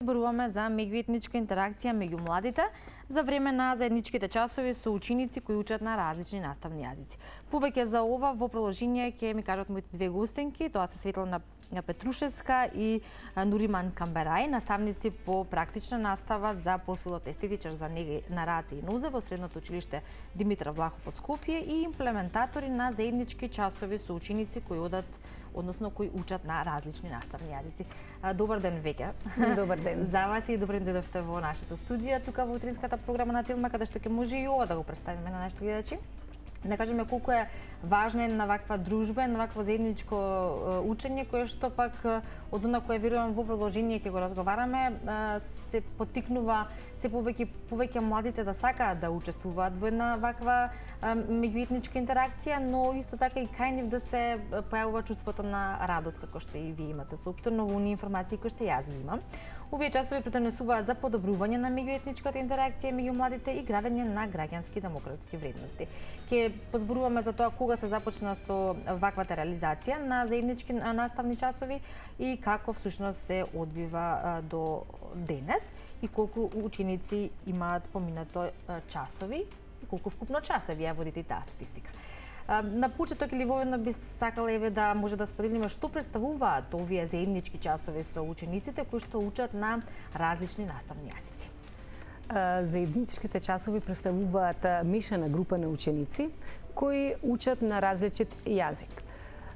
Зборуваме за меѓуетничка интеракција меѓу младите за време на заедничките часови со ученици кои учат на различни наставни јазици. Повеќе за ова во продолжение ќе ми кажат моите две гостинки, тоа се Светлана Петрушевска и Нуриман Камберај, наставници по практична настава за профилот естетичар за нега на раце и нозе во Средното училиште Димитар Влахов од Скопје и имплементатори на заеднички часови со ученици кои одат, односно кои учат на различни наставни јазици. Добар ден веќе. Добар ден. За вас и добре дојдовте во нашето студија, тука во утринската програма на Телма, каде што ќе може и ова да го представиме на нашите гледачи. Да кажеме колку е важна една ваква дружба, една вакво заедничко учење, кое што пак од она кое верувам во продолжение ќе го разговараме, се поттикнува се повеќе младите да сакаат да учествуваат во една ваква меѓуетничка интеракција, но исто така и кај нив да се појавува чувството на радост, како што и вие имате сопствено во оние информации кои што јас ги имам. Овие часови придонесуваат за подобрување на меѓуетничката интеракција меѓу младите и градење на граѓански демократски вредности. Ќе позборуваме за тоа кога се започна со ваквата реализација на заеднички наставни часови и како всушност се одвива до денес и колку ученици имаат поминато часови и колку вкупно часови ја водите и таа статистика. На почеток или воедно би сакала еве да може да споделиме што представуваат овие заеднички часови со учениците кои што учат на различни наставни јазици. Заедничките часови представуваат мешана група на ученици кои учат на различит јазик.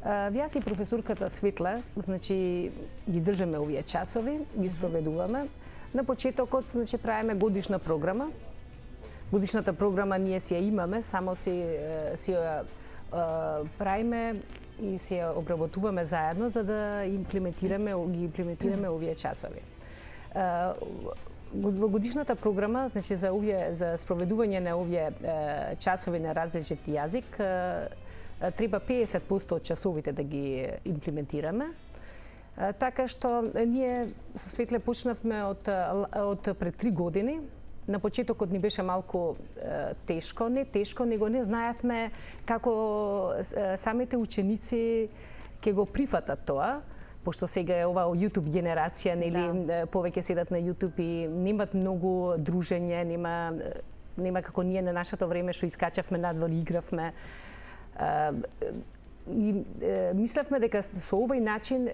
Јас и професорката Светла, значи ги држаме овие часови, ги спроведуваме. На почетокот, значи правиме годишна програма. Годишната програма ние си ја имаме, само си ја правиме и си ја обработуваме заедно за да ги имплементираме овие часови. Во годишната програма, значи за спроведување на овие часови на различит јазик, треба 50% од часовите да ги имплементираме. Така што ние со Светле почнавме од пред 3 години. На почетокот ни беше малку тешко, не тешко, него не знаевме како самите ученици ќе го прифатат тоа, пошто сега е ова YouTube генерација, нели, повеќе седат на YouTube и немат многу дружење, нема како ние на нашето време што искачавме надвор и игравме. И мислевме дека со овој начин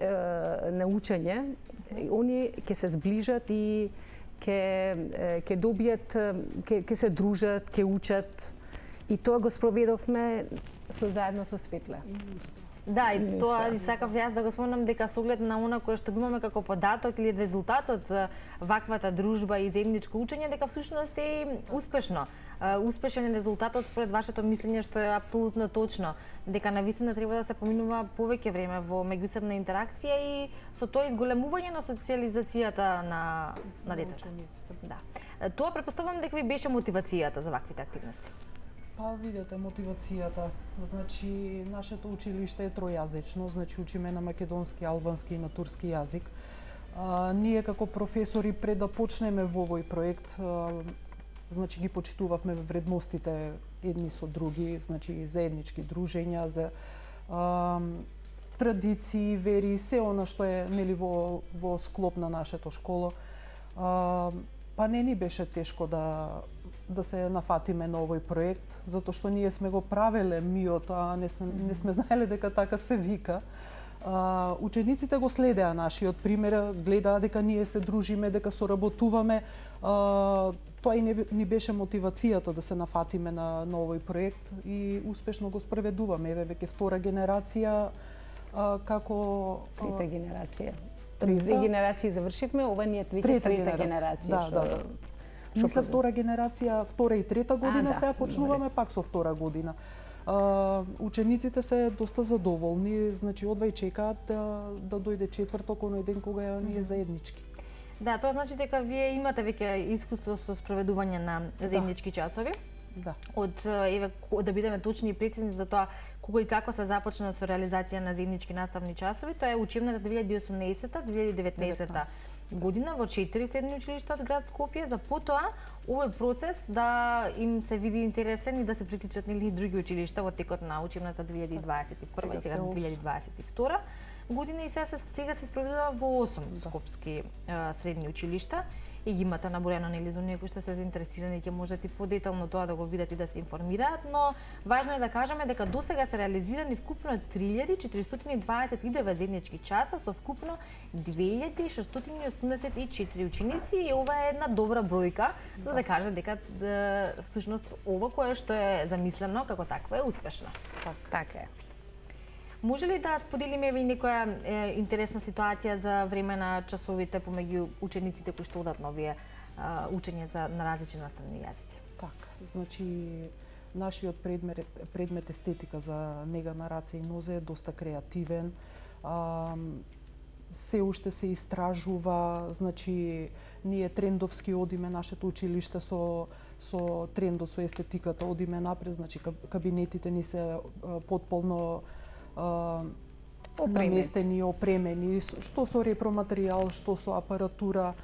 на учење они ќе се зближат и ќе добијат, ќе се дружат, ќе учат и тоа го спроведовме заедно со Светла. Да, и тоа и сакав јас да го спомнам дека со оглед на она кое што го имаме како податок или резултат од ваквата дружба и заедничко учење, дека всушност е успешно. Успешен е резултатот според вашето мислење, што е апсолутно точно, дека навистина треба да се поминува повеќе време во меѓусебна интеракција и со тоа изголемување на социјализацијата на децата. Да. Тоа претпоставувам дека ви беше мотивацијата за ваквите активности. Па видете мотивацијата. Значи нашето училиште е тројазично, значи учиме на македонски, албански и на турски јазик. Ние како професори пред да почнеме во овој проект, значи ги почитувавме вредностите едни со други, значи заеднички дружења, за традиции, вери, се она што е нели во склоп на нашето школо. Па не ни беше тешко да се нафатиме на овој проект, затоа што ние сме го правеле миото, а не сме знаеле дека така се вика. Учениците го следеа нашиот пример, гледаа дека ние се дружиме, дека соработуваме. Тоа и ни беше мотивацијата да се нафатиме на овој проект и успешно го спроведуваме. Еве веќе втора генерација како трета генерација. Две генерации завршивме, ова ни е трета генерација. Да. Мисля втора генерација, втора и трета година, сега почнуваме пак со втора година. Учениците се доста задоволни, значи одвај чекаат да дојде четврток, оној ден кога ние заеднички. Да, тоа значи дека вие имате веќе искуство со спроведување на заеднички часови. Да. Да бидеме точни и прецизни за тоа кога и како се започна со реализација на заеднички наставни часови, тоа е учебната 2018-2019 година во 4 средни училишта од град Скопје, за потоа овој процес да им се види интересен и да се приклучат нели и други училишта во текот на учебната 2021 и сега 2022. година и сега се спроведува во 8 скопски средни училишта. И ги имате наброено, нели, за оние кои што се заинтересирани, ќе можат и подетално тоа да го видат и да се информираат, но важно е да кажеме дека досега се реализирани вкупно 3429 заеднички часа со вкупно 2684 ученици и ова е една добра бројка за да каже дека всушност ова кое што е замислено како такво е успешно. Така е. Може ли да споделиме ви некоја интересна ситуација за време на часовите помеѓу учениците кои што одат на овие учење на различни наставни јазици? Така, значи нашиот предмет естетика за нега на раце и нозе е доста креативен. Се уште се истражува, значи ние трендовски одиме нашето училиште со трендот со естетиката одиме напред, значи кабинетите ни се потполно наместени, опремени, што со репроматеријал, што со апаратура.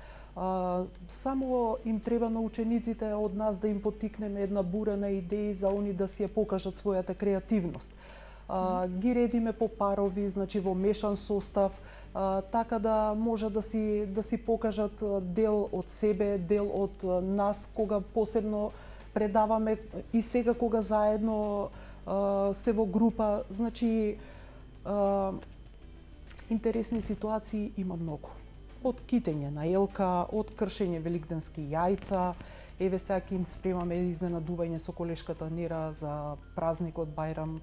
Само им треба на учениците од нас да им поттикнеме една бурена идеи за они да си ја покажат својата креативност. Ги редиме по парови, значи во мешан состав, така да може да си покажат дел од себе, дел од нас, кога посебно предаваме и сега кога заедно се во група, значи интересни ситуации има многу. Од китење на елка, од кршење великденски јајца, еве сега ќе им спремаме изненадување со колешката Нера за празникот Бајрам,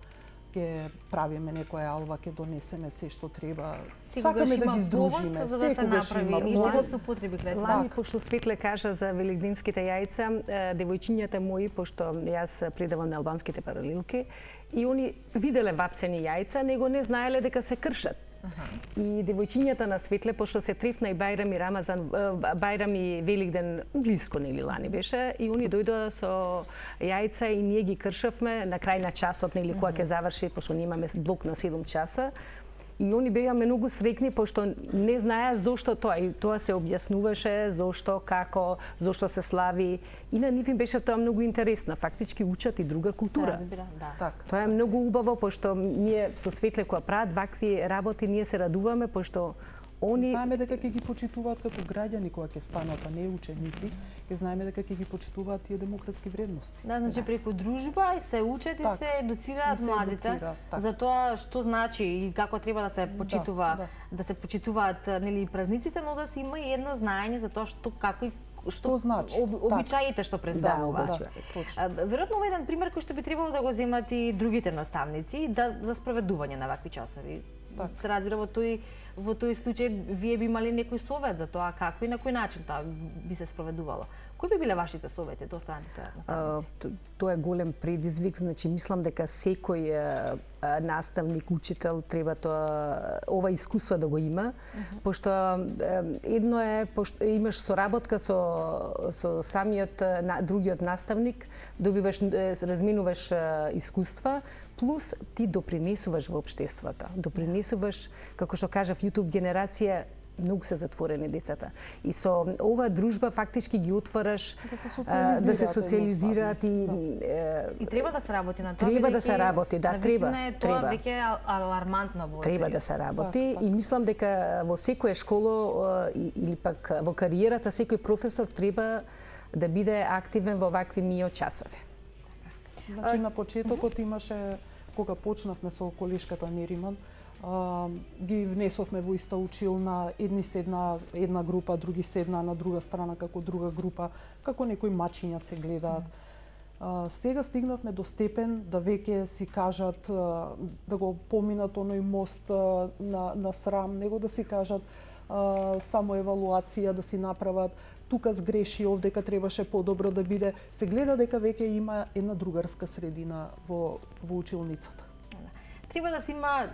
ќе правиме некоја алва, ќе донесеме се што треба. Сакаме да ги здружиме, за да се направи ништо да се употреби креативно. Лани, пошто Светле кажа за великденските јајца, девојчињата мои, пошто јас предавам на албанските паралелки, и они виделе вапцени јајца, него не знаеле дека се кршат. И девојчињата на Светле, пошто се трефна и Бајрам и Рамазан, Бајрам и Великден блиско, нели, лани беше, и они дојдоа со јајца и ние ги кршавме на крај на часот, нели, кога ќе заврши, пошто ние имаме блок на 7 часа. И они беа многу среќни, пошто не знаеа зошто тоа. И тоа се објаснуваше, зошто, како, зошто се слави. И на нив им беше тоа многу интересно. Фактички учат и друга култура. Да. Тоа е многу убаво, пошто ние со Светле која прават вакви работи, ние се радуваме, пошто они... Знаеме дека ќе ги почитуваат како граѓани кога ќе станат, а не ученици. И знаеме дека ќе ги почитуваат тие демократски вредности. Да, значи преку дружба и се учат и се едуцираат младите за тоа што значи и како треба да се почитува, да се почитуваат нели празниците, но да се има и едно знаење за тоа што како и што значи обичаите што представуваат. Точно. Веројатно еден пример кој што би требало да го земат и другите наставници за спроведување на вакви часови. Се разбира во тој случај вие би имали некој совет за тоа како и на кој начин тоа би се спроведувало. Кои би биле вашите совети до останатите наставници? Тоа е голем предизвик, значи мислам дека секој наставник, учител треба ова искуство да го има, пошто едно е пошто имаш соработка со самиот другиот наставник, добиваш разменуваш искуства, плюс ти допринесуваш во општеството. Допринесуваш, како што кажав, YouTube генерација многу се затворени децата. И со оваа дружба фактички ги отвараш да се социализираат и треба да се работи на тоа. Треба да се работи, да, треба. Тоа веќе е алармантно во. Треба да се работи и мислам дека во секоја школа или пак во кариерата секој професор треба да биде активен во вакви мио часови. Значи на почетокот имаше кога почнавме со колешката Нериман, ги внесовме во иста училна, едни седна една група, други седна на друга страна како друга група, како некои мачиња се гледаат. Сега стигнавме до степен да веќе си кажат да го поминат оној мост на срам, него да си кажат само евалуација да си направат, тука сгреши, овдека требаше подобро да биде. Се гледа дека веќе има една другарска средина во училницата. Треба да се има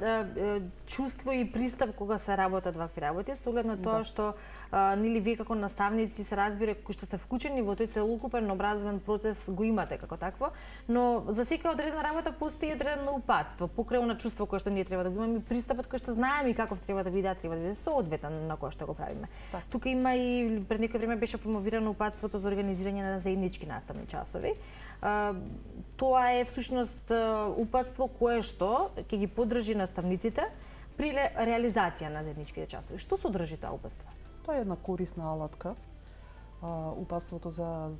чувство и пристап кога се работат вакви работи, со оглед на тоа што нели вие како наставници се разбира кои што сте вклучени во тој целокупен образовен процес го имате како такво, но за секоја одредена работа постои одредено упатство, покрај она чувство кое што ние треба да го имаме, пристапот кој што знаеме и каков треба да биде соодветен на кој што го правиме. Тука има и пред некој време беше промовирано упатството за организирање на заеднички наставни часови. Тоа е всушност упатство кое што ќе ги поддржи наставниците при реализација на заедничките часови. Што содржи тоа упатство? Тоа е една корисна алатка, упатството за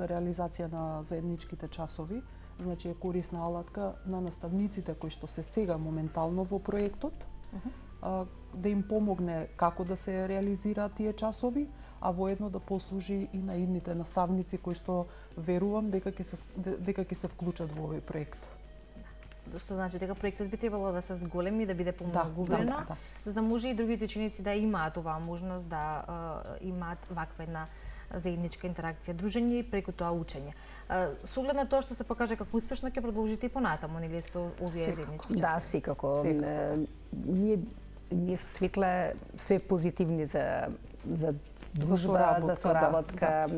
реализација на заедничките часови. Значи е корисна алатка на наставниците кои што се сега моментално во проектот, да им помогне како да се реализираат тие часови, а воедно да послужи и на идните наставници кои што верувам дека ќе се вклучат во овој проект. Што значи дека проектот би требало да се зголеми, да биде помногубрено, за да може и другите ученици да имаат оваа можност да имаат ваква една заедничка интеракција, дружење и преку тоа учење. Со оглед на тоа што се покажа како успешно, ќе продолжите и понатаму, нели, со овие заеднички часови? Да, секако. Ние со Светла све позитивни за дружба, за соработка.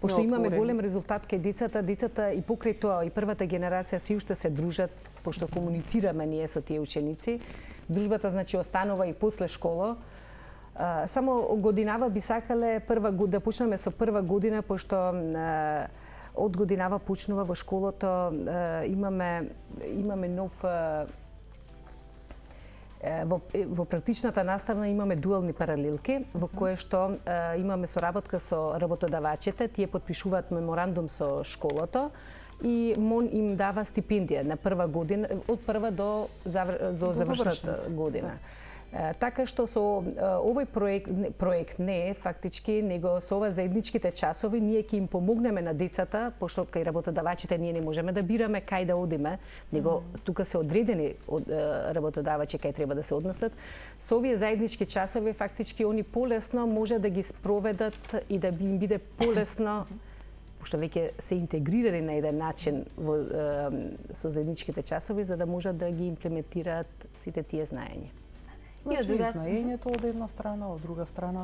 Пошто имаме голем резултат кај децата и покрај тоа и првата генерација си уште се дружат, пошто комуницираме ние со тие ученици. Дружбата значи останува и после школа. Само годинава би сакале да почнеме со прва година, пошто од годинава почнува во школото, имаме нов во практичната настава имаме дуални паралелки, во кое што имаме соработка со работодавачите, тие потпишуваат меморандум со школото и МОН им дава стипендија на прва година, од прва до завршната година. Така што со овој проект не е фактички, него со ова заедничките часови ние ќе им помогнеме на децата, пошто кај работодавачите ние не можеме да бираме кај да одиме, него тука се одредени од работодавачи кај треба да се однесат. Со овие заеднички часови фактички они полесно може да ги спроведат и да им биде полесно, пошто веќе се интегрирани на еден начин со заедничките часови за да можат да ги имплементираат сите тие знаења. Значи, знаењето од една страна, од друга страна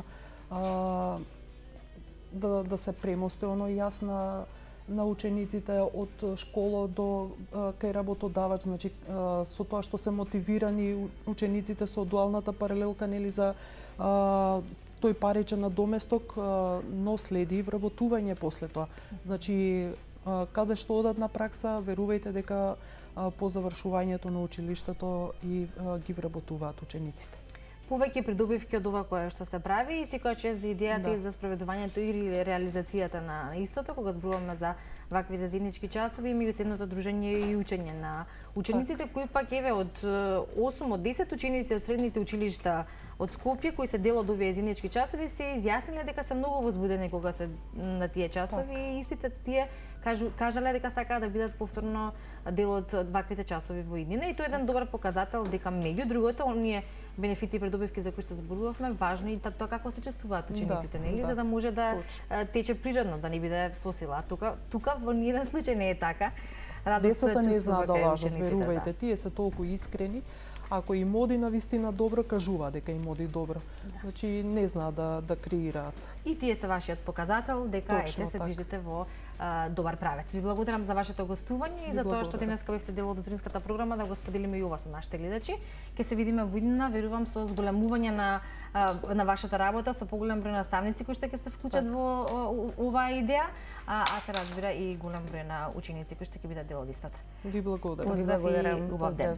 да се премости оно јас на учениците од школа до кај работодавач, значи со тоа што се мотивирани учениците со дуалната паралелка, нели, за тој паричен надоместок, но следи вработување после тоа. Значи каде што одат на пракса, верувајте дека по завршувањето на училиштето и ги вработуваат учениците. Повеќе придобивки од ова кое што се прави и секогаш за идејата и за спроведувањето или реализацијата на истото, кога зборуваме за ваквите заеднички часови, меѓусебното дружење и учење на учениците, кои пак еве од 8 од 10 ученици од средните училишта од Скопје кои се дел од овие заеднички часови се изјасниле дека се многу возбудени кога се на тие часови и истите тие кажале дека сакаат да бидат повторно дел од ваквите часови во иднина и тоа е еден добар показател дека меѓу другото оние бенефити и придобивки за кои што зборувавме, важно и тоа како се чувствуваат учениците, нели, за да може да тече природно, да не биде со сила. Тука во ниеден случај не е така. Децата не знаат да лажат, верувајте, тие се толку искрени. Ако им оди на вистина добро, кажува дека им оди добро. Значи не знаат да креираат. И тие се вашиот показател дека ете се движите во добар правец. Ви благодарам за вашето гостување и за тоа што денеска бевте дел од утринската програма да го споделиме и ова со нашите гледачи. Ке се видиме во иднина, верувам со зголемување на вашата работа, со поголем број наставници кои што ќе се вклучат во оваа идеја, а се разбира и голем број на ученици кои што ќе бидат дел од истата. Ви благодарам. Поздрав и убав ден.